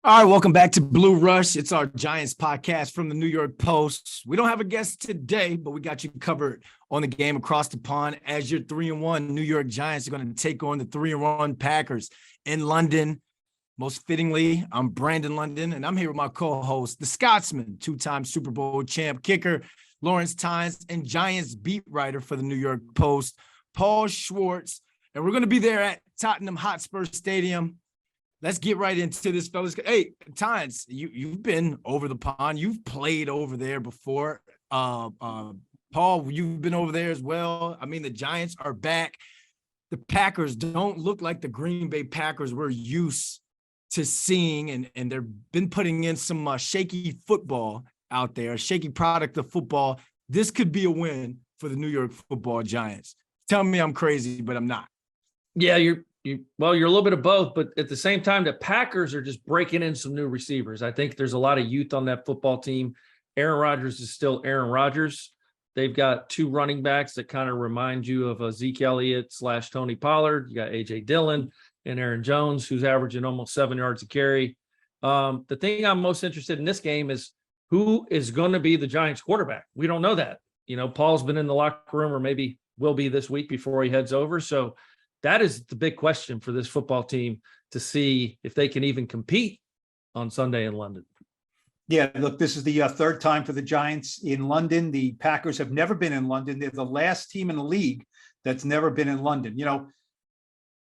All right, welcome back to Blue Rush. It's our Giants podcast from the New York Post. We don't have a guest today, but we got you covered on the game across the pond as your 3-1 New York Giants are going to take on the 3-1 Packers in London. Most fittingly, I'm Brandon London, and I'm here with my co-host, the Scotsman, two-time Super Bowl champ kicker, Lawrence Tynes, and Giants beat writer for the New York Post, Paul Schwartz. And we're going to be there at Tottenham Hotspur Stadium. Let's get right into this, fellas. Hey, Tynes, you've been over the pond. You've played over there before. Paul, you've been over there as well. I mean, the Giants are back. The Packers don't look like the Green Bay Packers we're used to seeing, and they've been putting in some shaky football out there, a shaky product of football. This could be a win for the New York Football Giants. Tell me I'm crazy, but I'm not. Yeah, you're a little bit of both, but at the same time, the Packers are just breaking in some new receivers. I think there's a lot of youth on that football team. Aaron Rodgers is still Aaron Rodgers. They've got two running backs that kind of remind you of Zeke Elliott / Tony Pollard. You got A.J. Dillon and Aaron Jones, who's averaging almost 7 yards a carry. The thing I'm most interested in this game is who is going to be the Giants quarterback. We don't know that. You know, Paul's been in the locker room, or maybe will be this week before he heads over. So that is the big question for this football team, to see if they can even compete on Sunday in London. Yeah, look, this is the third time for the Giants in London. The Packers have never been in London. They're the last team in the league that's never been in London. You know,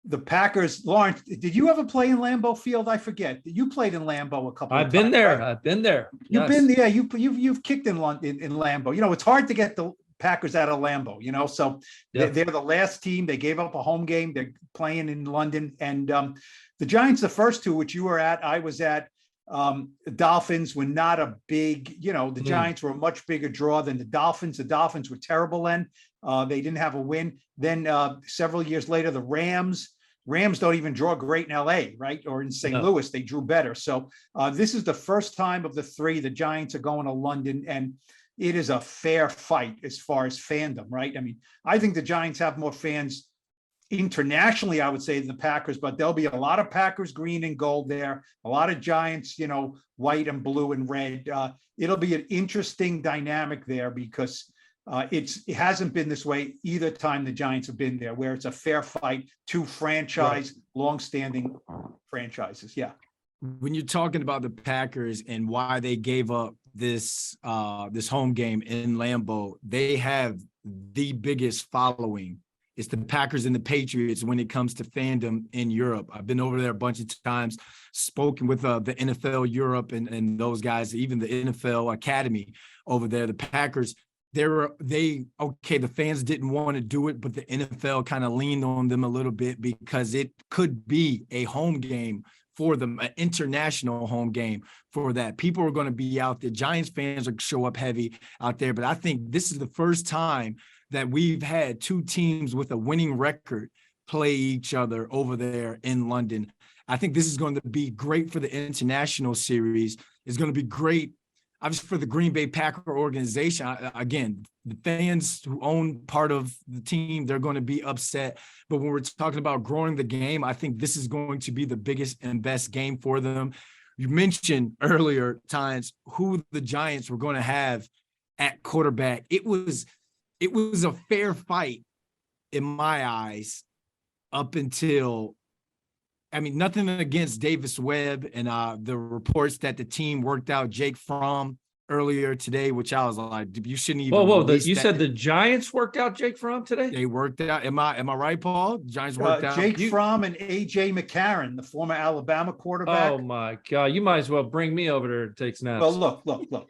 the Packers, Lawrence, did you ever play in Lambeau Field? I forget. You played in Lambeau a couple of times. I've been there. Right? I've been there. You've been there. You've kicked in London, in Lambeau. You know, it's hard to get the Packers out of Lambeau, you know, so they're the last team. They gave up a home game. They're playing in London, and the Giants, the first two, which you were at, I was at. The Dolphins were not a big, you know, the Giants were a much bigger draw than the Dolphins. The Dolphins were terrible then. They didn't have a win. Then several years later, the Rams don't even draw great in LA, right? Or in St. Louis, they drew better. So this is the first time of the three the Giants are going to London, and it is a fair fight as far as fandom, right? I mean, I think the Giants have more fans internationally, I would say, than the Packers, but there'll be a lot of Packers green and gold there, a lot of Giants, you know, white and blue and red. It'll be an interesting dynamic there, because it hasn't been this way either time the Giants have been there, where it's a fair fight, two longstanding franchises. Yeah. When you're talking about the Packers and why they gave up this home game in Lambeau, they have the biggest following. It's the Packers and the Patriots when it comes to fandom in Europe. I've been over there a bunch of times, spoken with the NFL Europe and those guys, even the NFL Academy over there. The Packers, the fans didn't want to do it, but the NFL kind of leaned on them a little bit, because it could be a home game for them, an international home game for that. People are going to be out there. Giants fans will show up heavy out there. But I think this is the first time that we've had two teams with a winning record play each other over there in London. I think this is going to be great for the international series. It's going to be great, obviously, for the Green Bay Packer organization. Again, the fans who own part of the team, they're going to be upset. But when we're talking about growing the game, I think this is going to be the biggest and best game for them. You mentioned earlier, Tynes, who the Giants were going to have at quarterback. It was a fair fight in my eyes up until, I mean, nothing against Davis Webb and the reports that the team worked out Jake Fromm earlier today, which I was like, you shouldn't even. You said the Giants worked out Jake Fromm today? They worked out. Am I right, Paul? The Giants worked out Jake Fromm and A.J. McCarron, the former Alabama quarterback. Oh my God! You might as well bring me over there to take snaps. Well, look.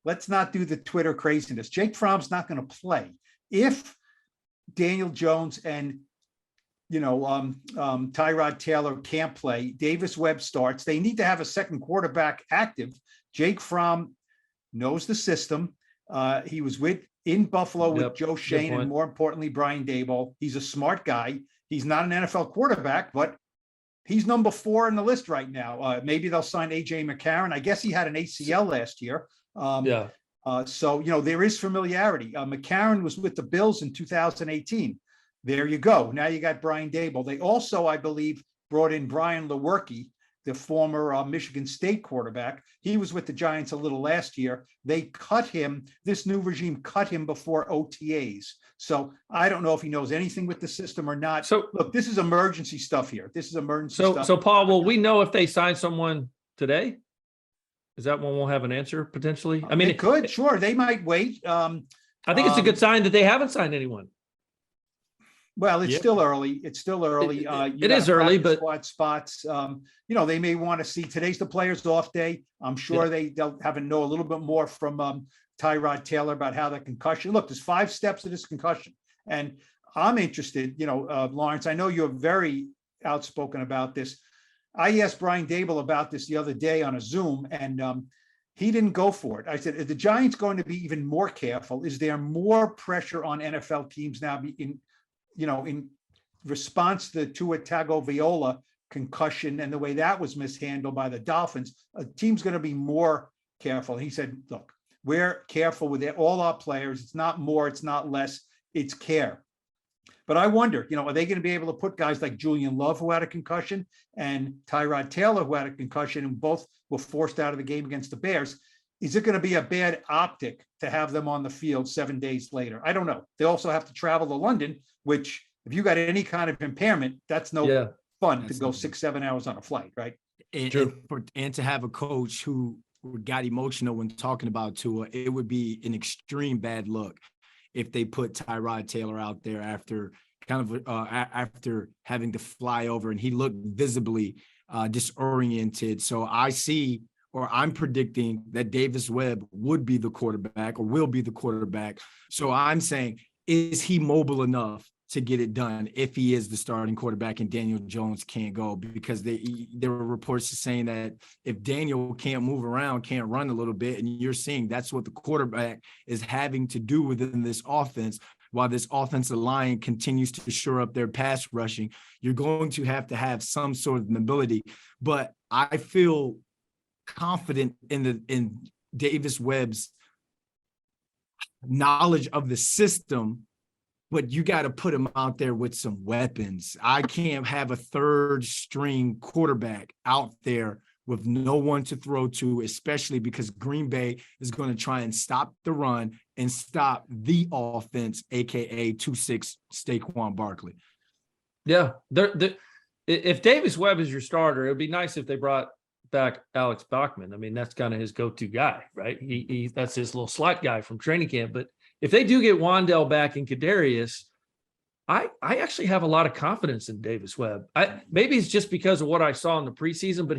Let's not do the Twitter craziness. Jake Fromm's not going to play. If Daniel Jones and Tyrod Taylor can't play, Davis Webb starts, they need to have a second quarterback active. Jake Fromm knows the system. He was in Buffalo with Joe Shane and, more importantly, Brian Daboll. He's a smart guy. He's not an NFL quarterback, but he's number 4 on the list right now. Maybe they'll sign A.J. McCarron. I guess he had an ACL last year. So, there is familiarity. McCarron was with the Bills in 2018. There you go. Now you got Brian Daboll. They also, I believe, brought in Brian Lewerke the former Michigan State quarterback. He was with the Giants a little last year. They cut him. This new regime cut him before OTAs. So I don't know if he knows anything with the system or not. So look, this is emergency stuff here. This is emergency stuff. So Paul, will we know if they sign someone today? Is that one we'll have an answer potentially? I mean, it could, sure. They might wait. I think it's a good sign that they haven't signed anyone. Well, it's still early. It's still early. It is early, but squad spots. They may want to see. Today's the players' off day. I'm sure they'll have to know a little bit more from Tyrod Taylor about how that concussion. Look, there's 5 steps to this concussion, and I'm interested. Lawrence, I know you're very outspoken about this. I asked Brian Dable about this the other day on a Zoom, and he didn't go for it. I said, "Are the Giants going to be even more careful? Is there more pressure on NFL teams now in response to the Tua Tagovailoa concussion and the way that was mishandled by the Dolphins? A team's going to be more careful." He said, "Look, we're careful with all our players. It's not more, it's not less, it's care." But I wonder, are they going to be able to put guys like Julian Love, who had a concussion, and Tyrod Taylor, who had a concussion, and both were forced out of the game against the Bears? Is it going to be a bad optic to have them on the field 7 days later? I don't know. They also have to travel to London, which if you got any kind of impairment, that's no fun to go 6-7 hours on a flight, right? And to have a coach who got emotional when talking about Tua, it would be an extreme bad look if they put Tyrod Taylor out there after after having to fly over, and he looked visibly disoriented. So I'm predicting that Davis Webb would be the quarterback or will be the quarterback. So I'm saying, is he mobile enough to get it done if he is the starting quarterback and Daniel Jones can't go? Because there were reports saying that if Daniel can't move around, can't run a little bit, and you're seeing that's what the quarterback is having to do within this offense, while this offensive line continues to shore up their pass rushing, you're going to have some sort of mobility. But I feel confident in Davis Webb's knowledge of the system, but you got to put him out there with some weapons. I can't have a third string quarterback out there with no one to throw to, especially because Green Bay is going to try and stop the run and stop the offense, aka 2-6 Saquon Barkley. Yeah, if Davis Webb is your starter, it would be nice if they brought back Alex Bachman. I mean, that's kind of his go-to guy, right? He that's his little slot guy from training camp. But if they do get Wan'Dale back and Kadarius, I actually have a lot of confidence in Davis Webb. Maybe it's just because of what I saw in the preseason, but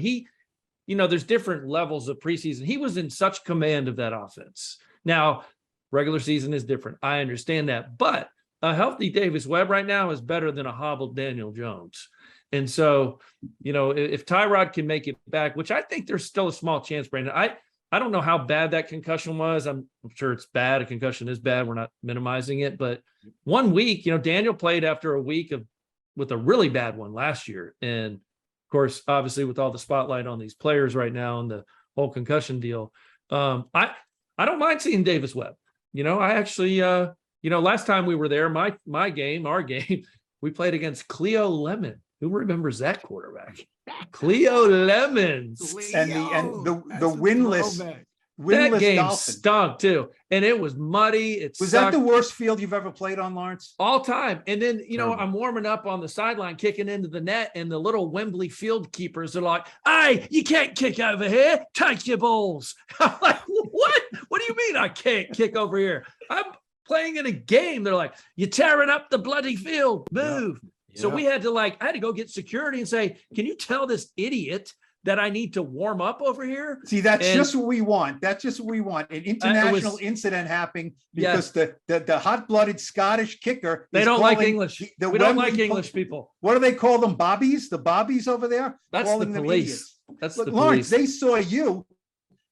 there's different levels of preseason. He was in such command of that offense. Now, regular season is different. I understand that, but a healthy Davis Webb right now is better than a hobbled Daniel Jones. And so, if Tyrod can make it back, which I think there's still a small chance, Brandon, I don't know how bad that concussion was. I'm sure it's bad. A concussion is bad. We're not minimizing it, but 1 week, Daniel played after a week with a really bad one last year. And of course, obviously with all the spotlight on these players right now and the whole concussion deal, I don't mind seeing Davis Webb. I actually, last time we were there, our game, we played against Cleo Lemon. Who remembers that quarterback? Cleo Lemons. And the winless that game Dolphin stunk too. And it was muddy. Was that the worst field you've ever played on, Lawrence? All time. And then, I'm warming up on the sideline, kicking into the net, and the little Wembley field keepers are like, "Hey, you can't kick over here. Take your balls." I'm like, "What? What do you mean I can't kick over here? I'm playing in a game." They're like, "You're tearing up the bloody field. Move." Yeah. So I had to go get security and say, "Can you tell this idiot that I need to warm up over here?" See, that's just what we want. That's just what we want. An international incident happening because the hot-blooded Scottish kicker. They don't like English. We don't like English people. What do they call them? Bobbies? The Bobbies over there? That's the police. That's the Lawrence, police. they saw you.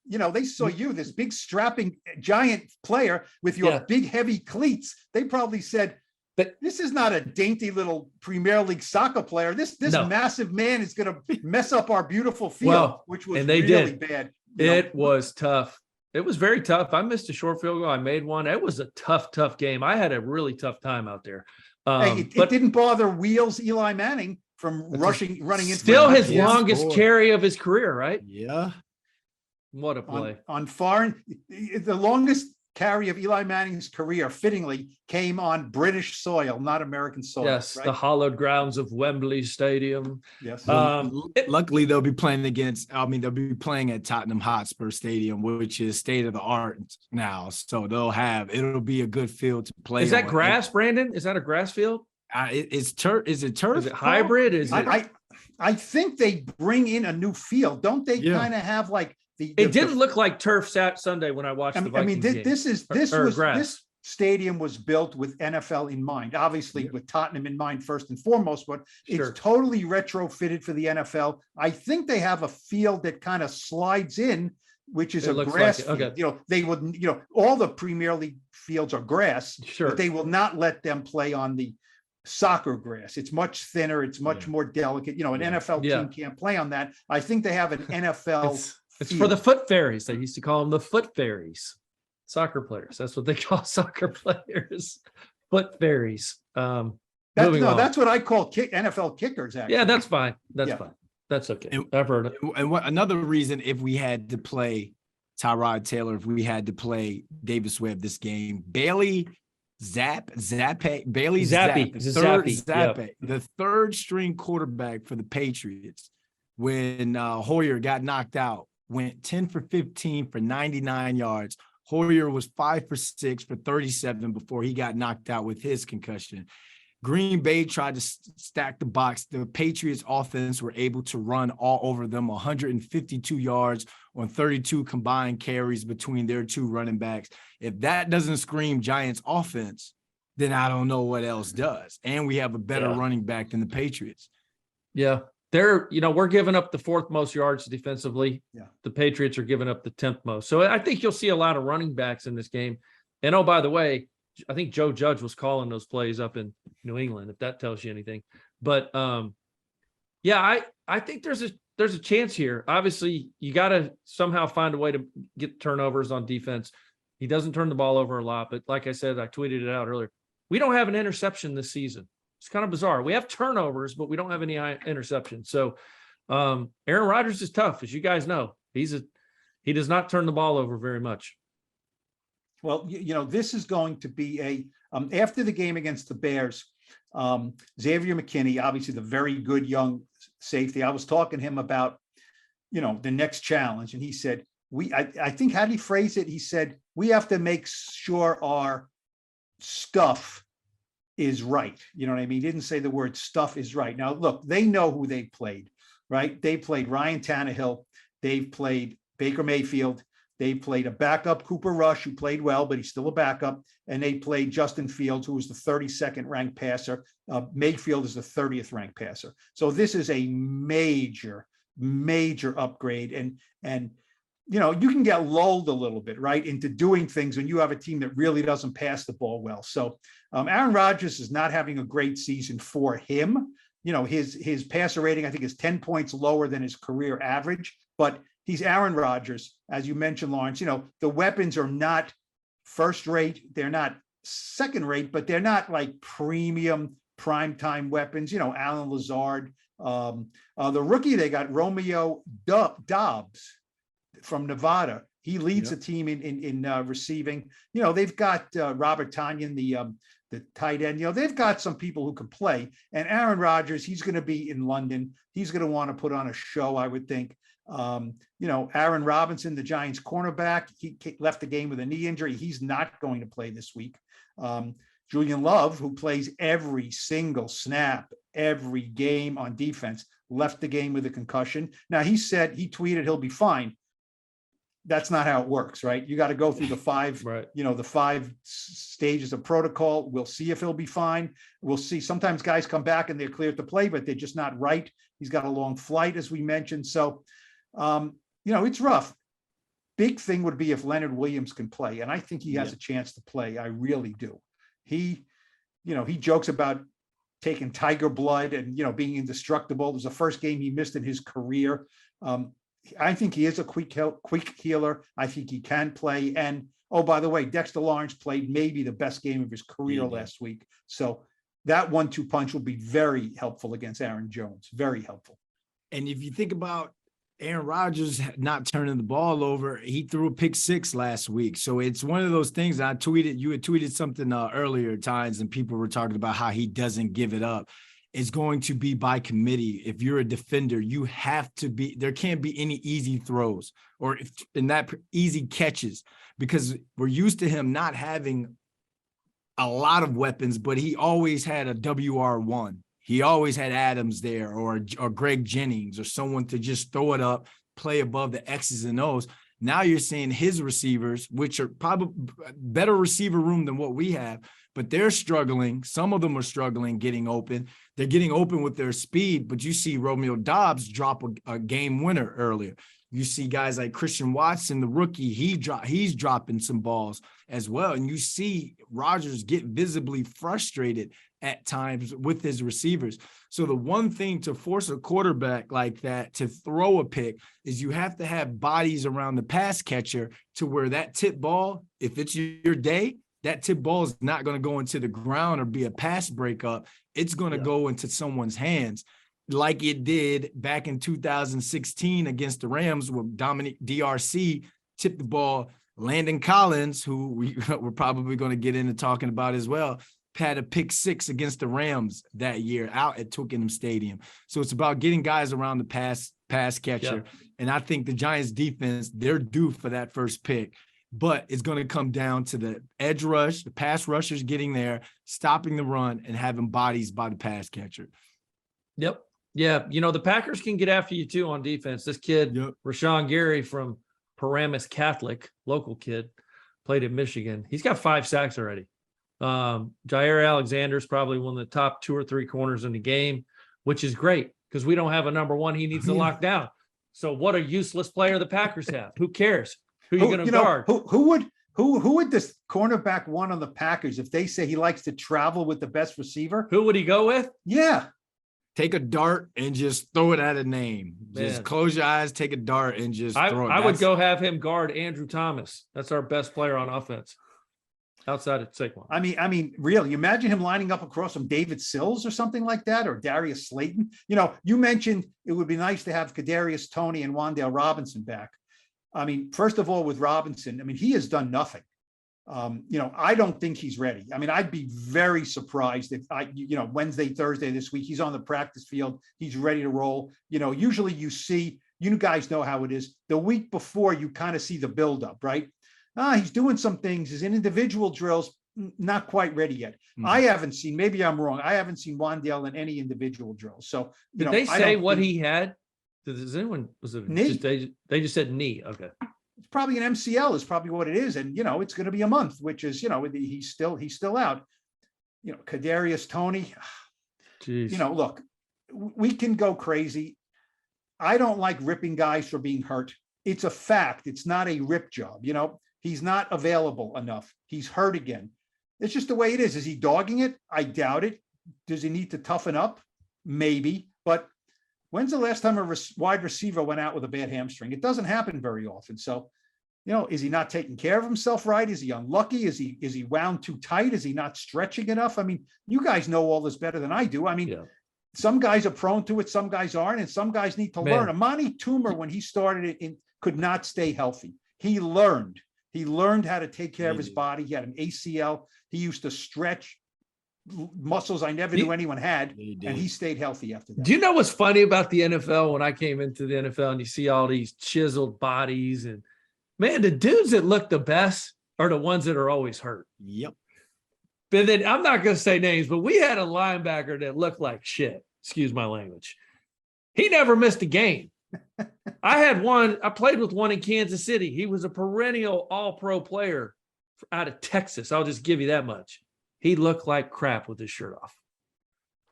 They saw you, this big strapping giant player with your big heavy cleats. They probably said, "But this is not a dainty little Premier League soccer player. This massive man is going to mess up our beautiful field," which was really bad. It was tough. It was very tough. I missed a short field goal. I made one. It was a tough game. I had a really tough time out there. It didn't bother Wheels Eli Manning running into still his Yes, longest boy. carry of his career, right? Yeah. What a play. on foreign. The longest carry of Eli Manning's career, fittingly, came on British soil, not American soil. Yes, right? the hallowed grounds of Wembley Stadium. Yes. Luckily, they'll be playing they'll be playing at Tottenham Hotspur Stadium, which is state of the art now. So it'll be a good field to play. Is that on. grass, Brandon? Is that a grass field? It's turf. Is it turf? Is it hybrid? Is it? I think they bring in a new field, don't they? Yeah. Kind of have like It didn't look like turf Sunday when I watched the Vikings game. This stadium was built with NFL in mind, obviously with Tottenham in mind first and foremost, but Sure. it's totally retrofitted for the NFL. I think they have a field that kind of slides in, which is It a looks grass like it. field. Okay. They would, all the Premier League fields are grass, Sure. but they will not let them play on the soccer grass. It's much thinner. It's much more delicate. An NFL team can't play on that. I think they have an NFL. It's for the foot fairies. They used to call them the foot fairies. Soccer players. That's what they call soccer players. Foot fairies. That's what I call NFL kickers. Actually, yeah, that's fine. That's Yeah. fine. That's okay. And- I've heard it. And what another reason, if we had to play Tyrod Taylor, if we had to play Davis Webb this game, Bailey Zappe, the third string quarterback for the Patriots, when Hoyer got knocked out, went 10 for 15 for 99 yards. Hoyer was 5 for 6 for 37 before he got knocked out with his concussion. Green Bay tried to stack the box. The Patriots offense were able to run all over them, 152 yards on 32 combined carries between their two running backs. If that doesn't scream Giants offense, then I don't know what else does. And we have a better running back than the Patriots. Yeah. We're giving up the 4th most yards defensively. Yeah. The Patriots are giving up the 10th most. So I think you'll see a lot of running backs in this game. And by the way, I think Joe Judge was calling those plays up in New England, if that tells you anything. But I think there's a chance here. Obviously, you got to somehow find a way to get turnovers on defense. He doesn't turn the ball over a lot, but like I said, I tweeted it out earlier. We don't have an interception this season. It's kind of bizarre. We have turnovers, but we don't have any interceptions. So Aaron Rodgers is tough, as you guys know. He does not turn the ball over very much. Well, this is going to be after the game against the Bears, Xavier McKinney, obviously the very good young safety. I was talking to him about, the next challenge. And he said, I think, how did he phrase it? He said, we have to make sure our stuff is right. You know what I mean? He didn't say the word stuff is right. Now, look, they know who they played, right? They played Ryan Tannehill. They've played Baker Mayfield. They played a backup, Cooper Rush, who played well, but he's still a backup. And they played Justin Fields, who was the 32nd ranked passer. Mayfield is the 30th ranked passer. So this is a major, major upgrade. And you can get lulled a little bit, right, into doing things when you have a team that really doesn't pass the ball well. So Aaron Rodgers is not having a great season for him. His passer rating, I think, is 10 points lower than his career average, but he's Aaron Rodgers. As you mentioned, Lawrence, the weapons are not first rate. They're not second rate, but they're not like premium primetime weapons. Alan Lazard, the rookie, they got Romeo Dobbs from Nevada. He leads the team in receiving. They've got Robert Tonyan, the tight end. They've got some people who can play. And Aaron Rodgers, he's going to be in London. He's going to want to put on a show, I would think. Aaron Robinson, the Giants cornerback, he left the game with a knee injury. He's not going to play this week. Julian Love, who plays every single snap, every game on defense, left the game with a concussion. Now, he tweeted he'll be fine. That's not how it works, right? You got to go through the 5, right. The 5 stages of protocol. We'll see if he'll be fine. We'll see. Sometimes guys come back and they're cleared to play, but they're just not right. He's got a long flight, as we mentioned. So, it's rough. Big thing would be if Leonard Williams can play. And I think he has a chance to play. I really do. He jokes about taking tiger blood and, being indestructible. It was the first game he missed in his career. I think he is a quick healer. I think he can play. And, by the way, Dexter Lawrence played maybe the best game of his career last week. So that 1-2 punch will be very helpful against Aaron Jones. Very helpful. And if you think about Aaron Rodgers not turning the ball over, he threw a pick 6 last week. So it's one of those things. You had tweeted something earlier, Tynes, and people were talking about how he doesn't give it up. It's going to be by committee. If you're a defender, you have to be, there can't be any easy throws or in that easy catches, because we're used to him not having a lot of weapons, but he always had a WR1. He always had Adams there or Greg Jennings or someone to just throw it up, play above the X's and O's. Now you're seeing his receivers, which are probably better receiver room than what we have, but they're struggling. Some of them are struggling getting open. They're getting open with their speed, but you see Romeo Doubs drop a game winner earlier. You see guys like Christian Watson, the rookie, he's dropping some balls as well. And you see Rodgers get visibly frustrated at times with his receivers. So the one thing to force a quarterback like that to throw a pick is you have to have bodies around the pass catcher to where that tip ball, if it's your day, that tip ball is not going to go into the ground or be a pass breakup. It's going to go into someone's hands, like it did back in 2016 against the Rams, where Dominic DRC tipped the ball. Landon Collins, who we're probably going to get into talking about as well, had a pick 6 against the Rams that year out at Twickenham Stadium. So it's about getting guys around the pass catcher. Yep. And I think the Giants defense, they're due for that first pick. But it's going to come down to the edge rush, the pass rushers getting there, stopping the run, and having bodies by the pass catcher. Yep. Yeah. You know, the Packers can get after you too on defense. This kid, Rashawn Gary from Paramus Catholic, local kid, played in Michigan. He's got 5 sacks already. Jair Alexander's probably one of the top 2 or 3 corners in the game, which is great because we don't have a number 1 he needs to lock down. So what a useless player the Packers have. Who cares? Who are you going to guard? Who would this cornerback want on the Packers if they say he likes to travel with the best receiver? Who would he go with? Yeah. Take a dart and just throw it at a name. Just close your eyes, take a dart, and just throw it. I would go have him guard Andrew Thomas. That's our best player on offense outside of Saquon. I mean, really, you imagine him lining up across from David Sills or something like that, or Darius Slayton. You know, you mentioned it would be nice to have Kadarius Toney and Wan'Dale Robinson back. I mean, first of all, with Robinson, I mean, he has done nothing. You know, I don't think he's ready. I mean, I'd be very surprised if Wednesday, Thursday this week, he's on the practice field. He's ready to roll. You know, usually you guys know how it is. The week before, you kind of see the buildup, right? He's doing some things. He's in individual drills, not quite ready yet. Mm-hmm. I haven't seen, maybe I'm wrong, I haven't seen Wan'Dale in any individual drills. So, did they say what he had? Does anyone, was it knee? They just said knee. Okay. It's probably an MCL is probably what it is. And, you know, it's going to be a month, which is, you know, he's still out. You know, Kadarius Toney, jeez. You know, look, we can go crazy. I don't like ripping guys for being hurt. It's a fact. It's not a rip job. You know, he's not available enough. He's hurt again. It's just the way it is. Is he dogging it? I doubt it. Does he need to toughen up? Maybe. But when's the last time a wide receiver went out with a bad hamstring? It doesn't happen very often. So, you know, is he not taking care of himself right? Is he unlucky? Is he wound too tight? Is he not stretching enough? I mean, you guys know all this better than I do. I mean, some guys are prone to it, some guys aren't, and some guys need to learn. Amani Toomer, when he started it, could not stay healthy. He learned how to take care of his body. He had an ACL. He used to stretch muscles I never knew anyone had, and he stayed healthy after that. Do you know what's funny about the NFL? When I came into the NFL and you see all these chiseled bodies, and man, the dudes that look the best are the ones that are always hurt. Yep. But then I'm not going to say names, but we had a linebacker that looked like shit. Excuse my language. He never missed a game. I played with one in Kansas City. He was a perennial all-pro player out of Texas. I'll just give you that much. He looked like crap with his shirt off.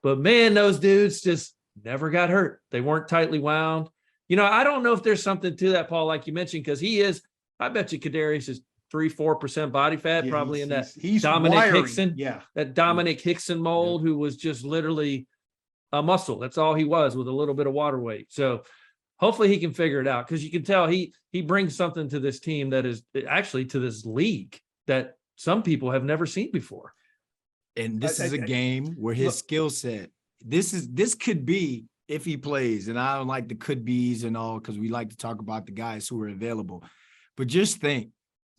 But man, those dudes just never got hurt. They weren't tightly wound. You know, I don't know if there's something to that, Paul, like you mentioned, because I bet you Kadarius is 3-4% body fat, probably in that Dominic Hickson, that Dominic Hickson mold, who was just literally a muscle. That's all he was, with a little bit of water weight. So hopefully he can figure it out, because you can tell he brings something to this team that is actually to this league that some people have never seen before. And this is a game where his skill set, this could be, if he plays, and I don't like the could be's and all, because we like to talk about the guys who are available. But just think,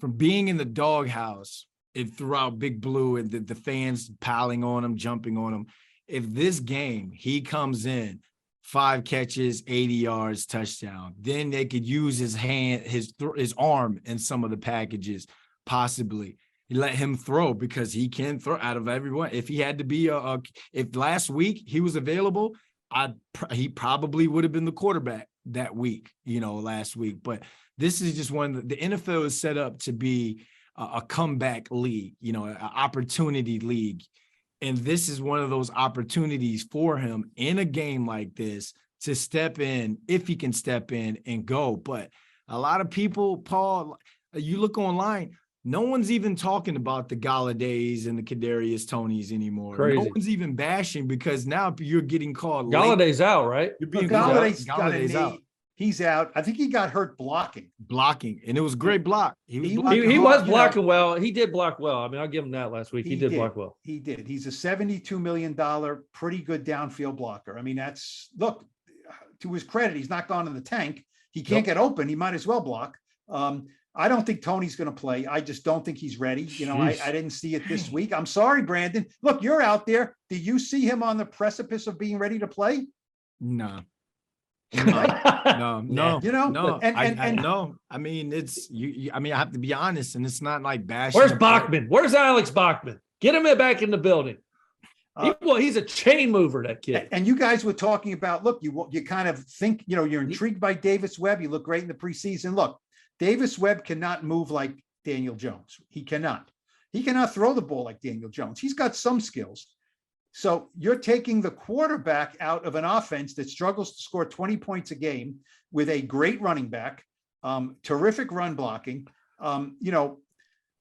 from being in the doghouse and throughout Big Blue and the fans piling on him, jumping on him, if this game he comes in, 5 catches, 80 yards, touchdown, then they could use his hand, his arm in some of the packages, possibly. You let him throw, because he can throw out of everyone. If he had to be if last week he was available, he probably would have been the quarterback that week, last week. But this is just the NFL is set up to be a comeback league, an opportunity league. And this is one of those opportunities for him in a game like this to step in, if he can step in and go. But a lot of people, Paul, you look online, no one's even talking about the Galladays and the Kadarius Toneys anymore. Crazy. No one's even bashing, because now you're getting called. Galladay's out, right? You're being Galladay's out. He's out. I think he got hurt blocking. And it was a great block. He was blocking well. He did block well. I mean, I'll give him that last week. He did block well. He did. He's a $72 million, pretty good downfield blocker. I mean, look, to his credit, he's not gone in the tank. He can't get open. He might as well block. I don't think Tony's going to play. I just don't think he's ready. I didn't see it this week. I'm sorry, Brandon. Look, you're out there. Do you see him on the precipice of being ready to play? No. No. No. I mean, it's you. I mean, I have to be honest, and it's not like bashing. Where's Bachman? Where's Alex Bachman? Get him back in the building. He's a chain mover, that kid. And you guys were talking about, look, you kind of think, you're intrigued by Davis Webb. You look great in the preseason. Look, Davis Webb cannot move like Daniel Jones. He cannot throw the ball like Daniel Jones. He's got some skills. So you're taking the quarterback out of an offense that struggles to score 20 points a game with a great running back, terrific run blocking,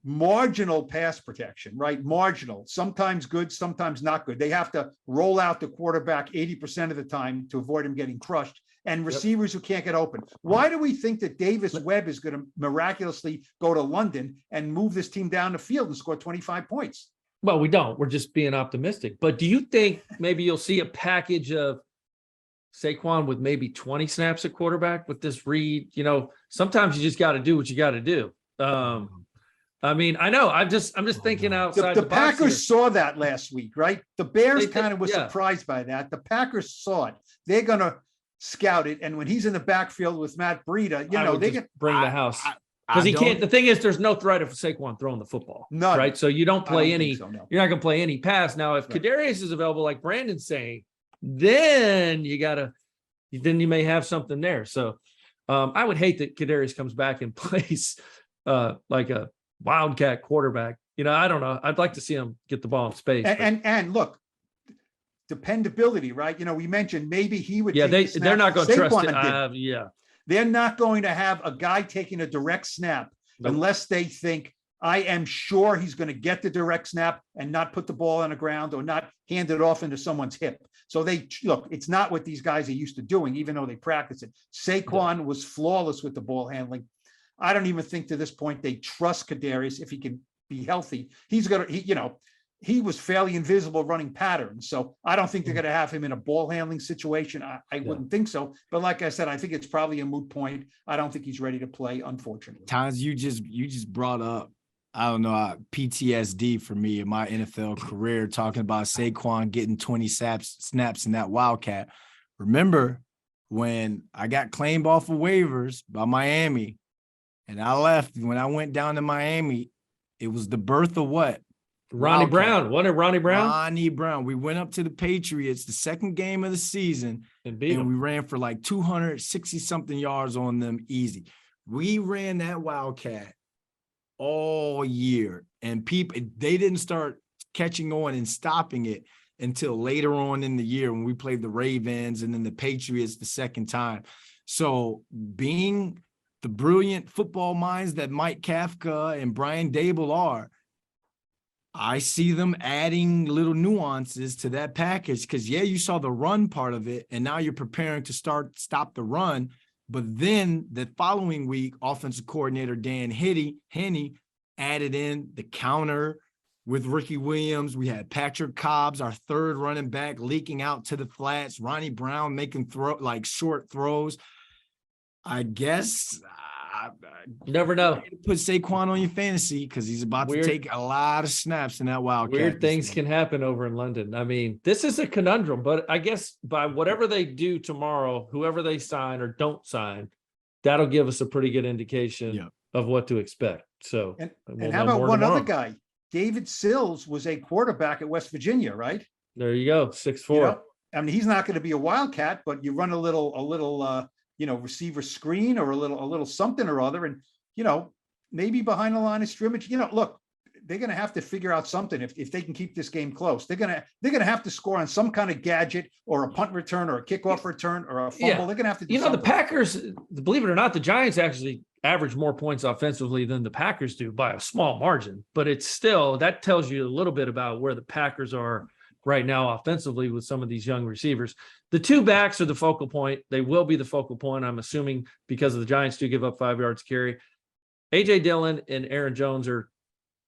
marginal pass protection, right? Marginal, sometimes good, sometimes not good. They have to roll out the quarterback 80% of the time to avoid him getting crushed, and receivers who can't get open. Why do we think that Davis Webb is going to miraculously go to London and move this team down the field and score 25 points? Well, we don't. We're just being optimistic. But do you think maybe you'll see a package of Saquon with maybe 20 snaps at quarterback with this read? Sometimes you just got to do what you got to do. I mean, I know. I'm just thinking outside the box. The Packers saw that last week, right? The Bears kind of was surprised by that. The Packers saw it. They're going to scout it. And when he's in the backfield with Matt Breida, they can bring the house. Because he can't. The thing is, there's no threat of Saquon throwing the football. None. Right. So you don't play any. So, no. You're not going to play any pass. Now, if Kadarius is available, like Brandon's saying, then then you may have something there. So I would hate that Kadarius comes back and plays like a wildcat quarterback. I don't know. I'd like to see him get the ball in space. And look, dependability, right? We mentioned maybe he would. Yeah, they're not going to trust it. Yeah. They're not going to have a guy taking a direct snap unless they think, I am sure he's going to get the direct snap and not put the ball on the ground or not hand it off into someone's hip. So it's not what these guys are used to doing, even though they practice it. Saquon was flawless with the ball handling. I don't even think to this point they trust Kadarius if he can be healthy. He was fairly invisible running patterns. So I don't think they're going to have him in a ball handling situation. I wouldn't think so. But like I said, I think it's probably a moot point. I don't think he's ready to play, unfortunately. Tynes, you just brought up, I don't know, PTSD for me in my NFL career, talking about Saquon getting 20 snaps in that Wildcat. Remember when I got claimed off of waivers by Miami and I left, when I went down to Miami, it was the birth of what? Ronnie Brown. Wasn't it Ronnie Brown? Ronnie Brown. We went up to the Patriots, the second game of the season, and we ran for like 260-something yards on them easy. We ran that Wildcat all year, and they didn't start catching on and stopping it until later on in the year when we played the Ravens and then the Patriots the second time. So being the brilliant football minds that Mike Kafka and Brian Dable are, I see them adding little nuances to that package because, you saw the run part of it, and now you're preparing to stop the run. But then the following week, offensive coordinator Dan Henney added in the counter with Ricky Williams. We had Patrick Cobbs, our third running back, leaking out to the flats. Ronnie Brown making short throws. I guess Never know. put Saquon on your fantasy because he's about to take a lot of snaps in that Wildcat. Weird things can happen over in London. I mean, this is a conundrum, but I guess by whatever they do tomorrow, whoever they sign or don't sign, that'll give us a pretty good indication of what to expect. So, and how about one other guy? David Sills was a quarterback at West Virginia, right? There you go, 6'4". You know, I mean, he's not going to be a Wildcat, but you run a little receiver screen or a little something or other, and maybe behind the line of scrimmage. Look, they're going to have to figure out something if they can keep this game close. They're going to have to score on some kind of gadget or a punt return or a kickoff return or a fumble. Yeah. They're going to have to do something. The Packers, believe it or not, the Giants actually average more points offensively than the Packers do by a small margin, but it's still, that tells you a little bit about where the Packers are right now offensively with some of these young receivers. The two backs are the focal point. They will be the focal point, I'm assuming, because of the Giants do give up 5 yards carry. A.J. Dillon and Aaron Jones are,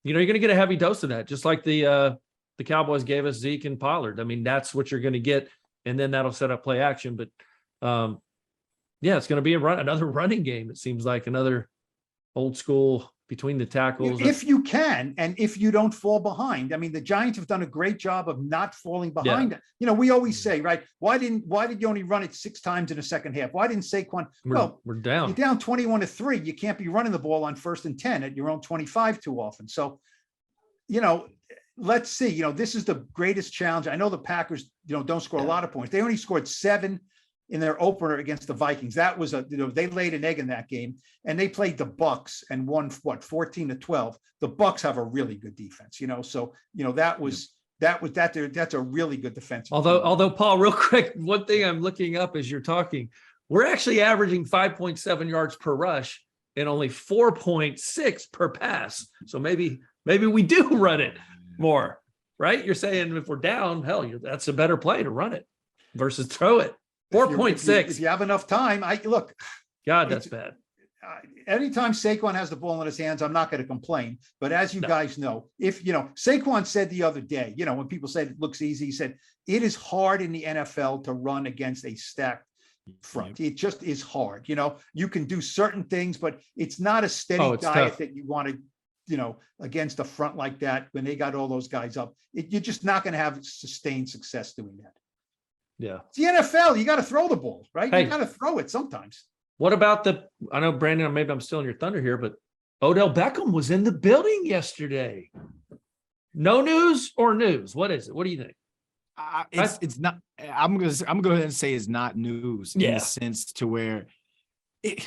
you're going to get a heavy dose of that, just like the Cowboys gave us Zeke and Pollard. I mean, that's what you're going to get, and then that'll set up play action. But, it's going to be another running game. It seems like another old school between the tackles. If you can, and if you don't fall behind. I mean, the Giants have done a great job of not falling behind. Yeah. We always say, right, why did you only run it 6 times in the second half? Why didn't Saquon? We're down. You're down 21-3. You can't be running the ball on 1st and 10 at your own 25 too often. So, let's see. This is the greatest challenge. I know the Packers, don't score a lot of points. They only scored 7 in their opener against the Vikings. That was they laid an egg in that game, and they played the Bucks and won 14-12. The Bucks have a really good defense, so that's a really good defense. Although Paul, real quick, one thing I'm looking up as you're talking, we're actually averaging 5.7 yards per rush and only 4.6 per pass. So maybe we do run it more, right? You're saying if we're down, that's a better play to run it versus throw it. 4.6. If you have enough time, God, that's bad. Anytime Saquon has the ball in his hands, I'm not going to complain. But as you guys know, if Saquon said the other day, when people said it looks easy, he said it is hard in the NFL to run against a stacked front. It just is hard. You can do certain things, but it's not a steady diet tough. That you want to, against a front like that when they got all those guys up. You're just not going to have sustained success doing that. Yeah. It's the NFL. You got to throw the ball, right? You got to throw it sometimes. What about I know, Brandon, maybe I'm still in your thunder here, but Odell Beckham was in the building yesterday. No news or news? What is it? What do you think? It's not, I'm going to go ahead and say it's not news in the sense to where it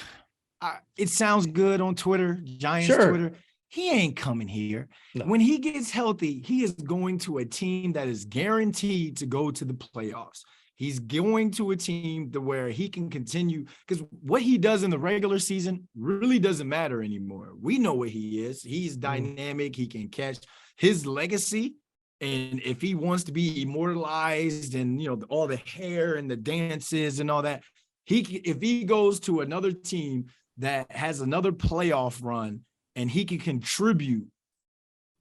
sounds good on Twitter, Giants Twitter. He ain't coming here. No. When he gets healthy, he is going to a team that is guaranteed to go to the playoffs. He's going to a team where he can continue, because what he does in the regular season really doesn't matter anymore. We know what he is. He's dynamic. He can catch. His legacy, and if he wants to be immortalized and, all the hair and the dances and all that, if he goes to another team that has another playoff run, and he can contribute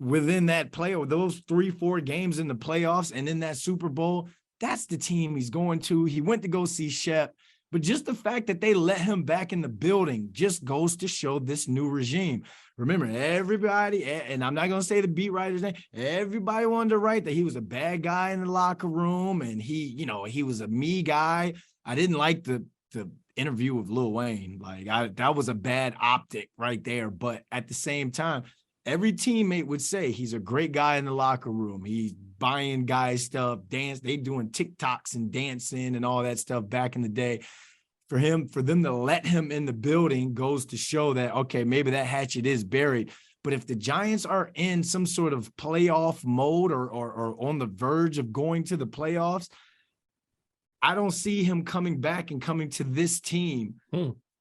within that play, or those 3-4 games in the playoffs and in that Super Bowl, that's the team he's going to. He went to go see Shep, but just the fact that they let him back in the building just goes to show this new regime. Remember, everybody, and I'm not going to say the beat writer's name, everybody wanted to write that he was a bad guy in the locker room, and he was a me guy. I didn't like the interview with Lil Wayne. That was a bad optic right there. But at the same time, every teammate would say he's a great guy in the locker room. He's buying guys stuff, they doing TikToks and dancing and all that stuff back in the day. For them to let him in the building goes to show that, okay, maybe that hatchet is buried. But if the Giants are in some sort of playoff mode or on the verge of going to the playoffs, I don't see him coming back and coming to this team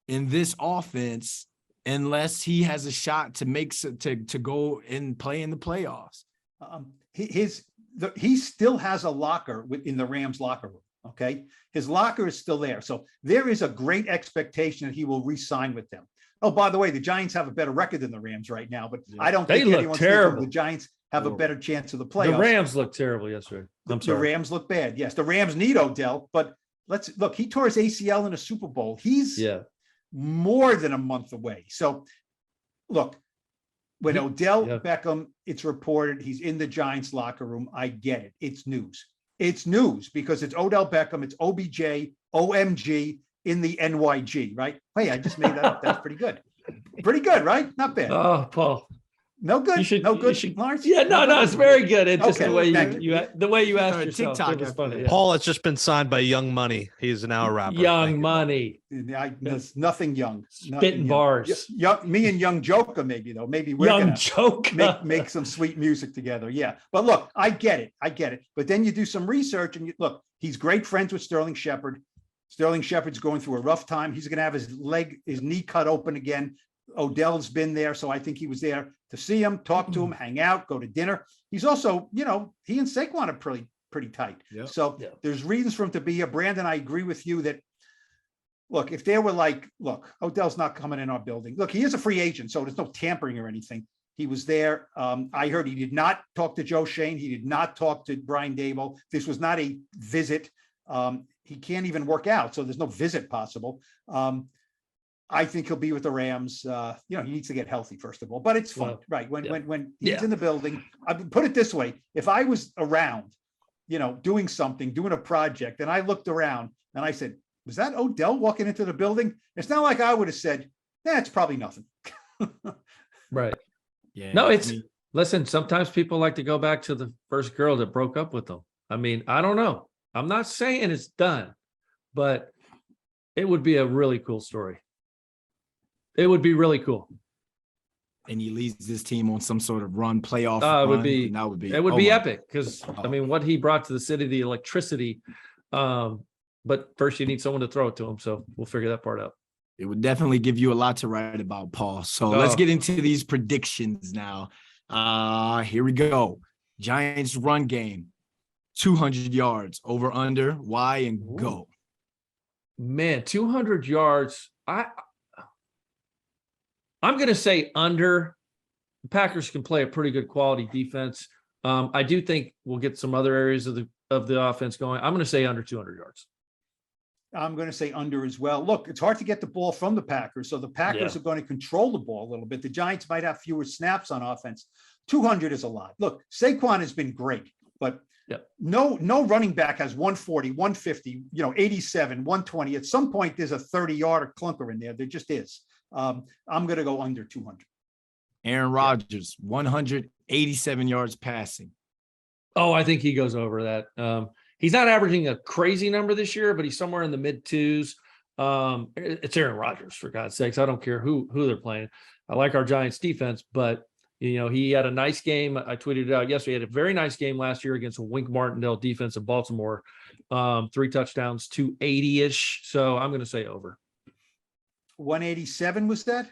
in this offense unless he has a shot to go and play in the playoffs. He still has a locker in the Rams locker room. Okay. His locker is still there. So there is a great expectation that he will re-sign with them. Oh, by the way, the Giants have a better record than the Rams right now, but I don't think anyone's thinking the Giants have a better chance of the playoffs. The Rams looked terrible yesterday. The Rams look bad. Yes, the Rams need Odell, but let's look. He tore his ACL in a Super Bowl. He's more than a month away. So, look, when Odell Beckham, it's reported he's in the Giants locker room. I get it. It's news. It's news because it's Odell Beckham. It's OBJ, OMG in the NYG, right? Hey, I just made that up. That's pretty good. Pretty good, right? Not bad. Oh, Paul. No good. No good, Lawrence. Yeah, no, it's very good. It's just the way you asked yourself. TikTok, it was funny. Yeah. Paul has just been signed by Young Money. He's now a rapper. Young Money. There's nothing young. Spitting bars. Me and Young Joker, maybe though. Maybe we're Young Joker make some sweet music together. Yeah, but look, I get it. But then you do some research and you look. He's great friends with Sterling Shepard. Sterling Shepard's going through a rough time. He's going to have his knee cut open again. Odell's been there, so I think he was there to see him, talk to him, hang out, go to dinner. He's also, he and Saquon are pretty tight. Yeah. So there's reasons for him to be here. Brandon, I agree with you that, look, if they were like, look, Odell's not coming in our building. Look, he is a free agent, so there's no tampering or anything. He was there. I heard he did not talk to Joe Shane. He did not talk to Brian Dable. This was not a visit. He can't even work out, so there's no visit possible. I think he'll be with the Rams. He needs to get healthy, first of all, but it's fun, right? When he's in the building, I put it this way. If I was around, doing something, doing a project, and I looked around and I said, was that Odell walking into the building? It's not like I would have said, it's probably nothing. Right. Yeah. No, listen, sometimes people like to go back to the first girl that broke up with them. I mean, I don't know. I'm not saying it's done, but it would be a really cool story. It would be really cool. And he leads this team on some sort of playoff run. It would be epic because what he brought to the city, the electricity. But first you need someone to throw it to him. So we'll figure that part out. It would definitely give you a lot to write about, Paul. So let's get into these predictions now. Here we go. Giants run game, 200 yards over under. Why and go. Man, 200 yards. I'm going to say under. The Packers can play a pretty good quality defense. I do think we'll get some other areas of the offense going. I'm going to say under 200 yards. I'm going to say under as well. Look, it's hard to get the ball from the Packers, so the Packers are going to control the ball a little bit. The Giants might have fewer snaps on offense. 200 is a lot. Look, Saquon has been great, but no running back has 140, 150, 87, 120. At some point, there's a 30-yard clunker in there. There just is. I'm going to go under 200. Aaron Rodgers, 187 yards passing. Oh, I think he goes over that. He's not averaging a crazy number this year, but he's somewhere in the mid twos. It's Aaron Rodgers, for God's sakes. I don't care who they're playing. I like our Giants defense, but he had a nice game. I tweeted it out yesterday. He had a very nice game last year against a Wink Martindale defense in Baltimore. 3 touchdowns, 280-ish. So I'm going to say over. 187 was that?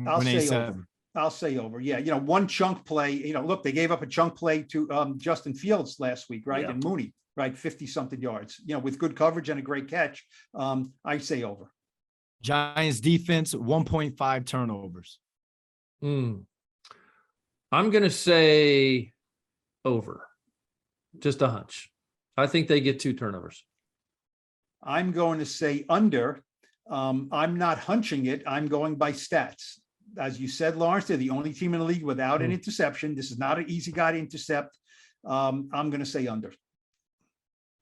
I'll say over. Yeah. One chunk play, look, they gave up a chunk play to Justin Fields last week, right? Yeah. And Mooney, right? 50-something yards, with good coverage and a great catch. I say over. Giants defense, 1.5 turnovers. I'm going to say over. Just a hunch. I think they get 2 turnovers. I'm going to say under. I'm not hunching it. I'm going by stats. As you said, Lawrence, they're the only team in the league without an interception. This is not an easy guy to intercept. I'm going to say under.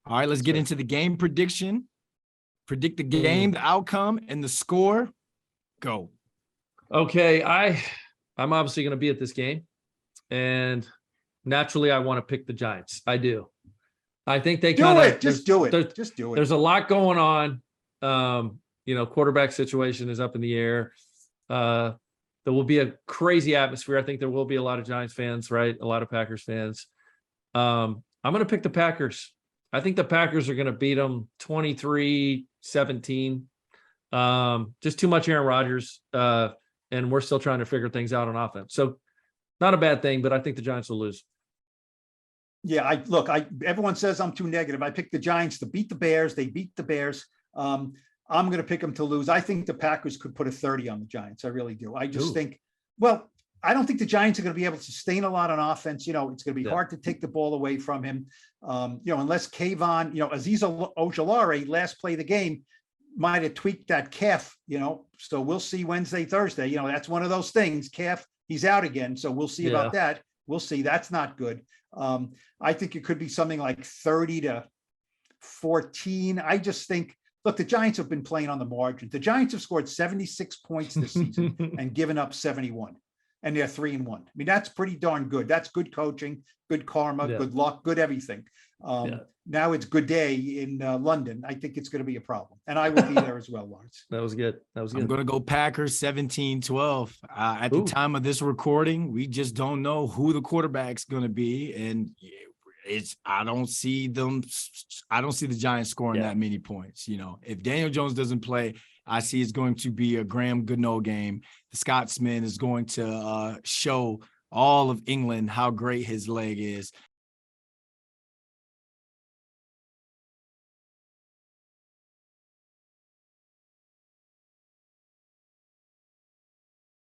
All right, let's get into the game prediction. Predict the game, the outcome, and the score. Go. Okay, I'm obviously going to be at this game, and naturally, I want to pick the Giants. I do. I think they just do it. Just do it. There's a lot going on. Quarterback situation is up in the air. There will be a crazy atmosphere. I think there will be a lot of Giants fans, right? A lot of Packers fans. I'm going to pick the Packers. I think the Packers are going to beat them 23-17. Just too much Aaron Rodgers. And we're still trying to figure things out on offense. So not a bad thing, but I think the Giants will lose. Yeah, everyone says I'm too negative. I picked the Giants to beat the Bears. They beat the Bears. I'm going to pick them to lose. I think the Packers could put a 30 on the Giants. I really do. I just think, I don't think the Giants are going to be able to sustain a lot on offense. It's going to be Yeah. hard to take the ball away from him. Unless Kayvon, Azeez Ojulari, last play of the game, might have tweaked that calf, so we'll see Wednesday, Thursday. That's one of those things. Calf, he's out again. So we'll see about that. We'll see. That's not good. I think it could be something like 30-14. I just think, look, the Giants have been playing on the margin. The Giants have scored 76 points this season and given up 71. And they're 3-1. I mean, that's pretty darn good. That's good coaching, good karma, good luck, good everything. Now it's good day in London. I think it's going to be a problem. And I will be there as well, Lawrence. That was good. I'm going to go Packers 17-12. At the time of this recording, we just don't know who the quarterback's going to be. And I don't see the Giants scoring that many points. If Daniel Jones doesn't play, I see it's going to be a Graham Gano game. The Scotsman is going to show all of England how great his leg is.